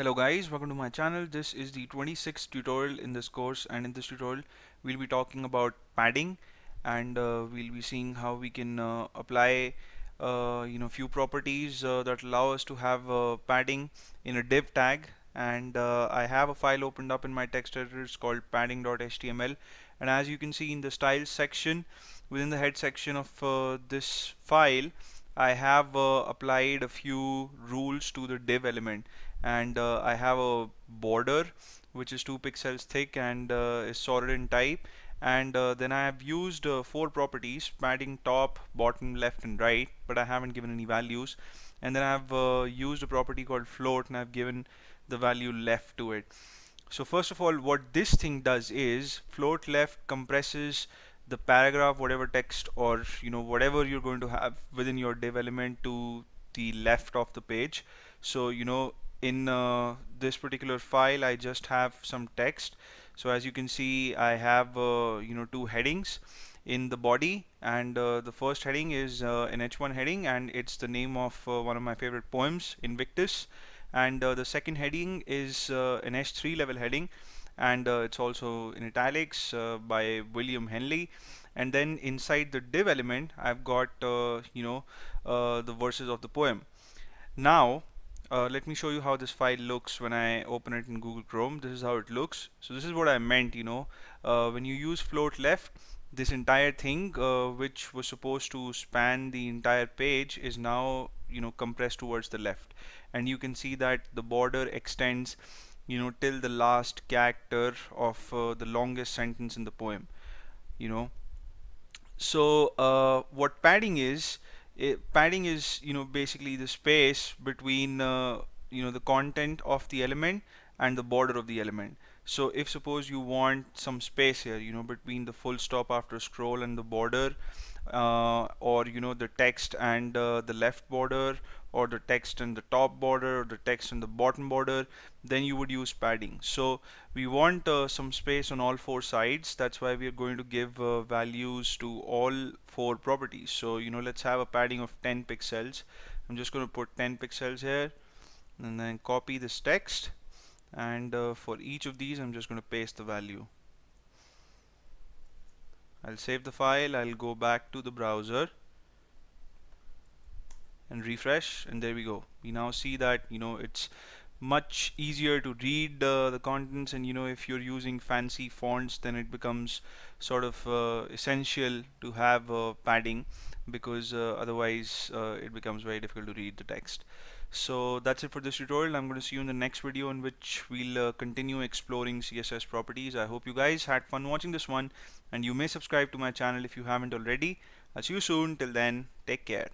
Hello guys, welcome to my channel. This is the 26th tutorial in this course, and in this tutorial we'll be talking about padding, and we'll be seeing how we can apply few properties that allow us to have padding in a div tag. And I have a file opened up in my text editor. It's called padding.html, and as you can see in the styles section within the head section of this file, I have applied a few rules to the div element, and I have a border which is 2 pixels thick and is sorted in type, and then I have used 4 properties: padding top, bottom, left and right, but I haven't given any values. And then I've used a property called float, and I've given the value left to it. So first of all, what this thing does is float left compresses the paragraph, whatever text or whatever you're going to have within your div element, to the left of the page. So in this particular file I just have some text. So as you can see, I have two headings in the body, and the first heading is an H1 heading, and it's the name of one of my favorite poems, Invictus. And the second heading is an H3 level heading, and it's also in italics by William Henley. And then inside the div element I've got the verses of the poem. Now let me show you how this file looks when I open it in Google Chrome. This is how it looks. So this is what I meant, when you use float left, this entire thing which was supposed to span the entire page is now compressed towards the left, and you can see that the border extends till the last character of the longest sentence in the poem. you know so what padding is, padding is basically the space between the content of the element and the border of the element. So if suppose you want some space here between the full stop after scroll and the border, or the text and the left border, or the text and the top border, or the text and the bottom border, then you would use padding. So we want some space on all 4 sides. That's why we are going to give values to all 4 properties. So let's have a padding of 10 pixels. I'm just going to put 10 pixels here, and then copy this text, and for each of these I'm just going to paste the value. I'll save the file, I'll go back to the browser and refresh, and there we go. We now see that it's much easier to read the contents, and if you're using fancy fonts, then it becomes sort of essential to have padding, because otherwise it becomes very difficult to read the text. So that's it for this tutorial. I'm going to see you in the next video, in which we'll continue exploring CSS properties. I hope you guys had fun watching this one, and you may subscribe to my channel if you haven't already. I'll see you soon. Till then, take care.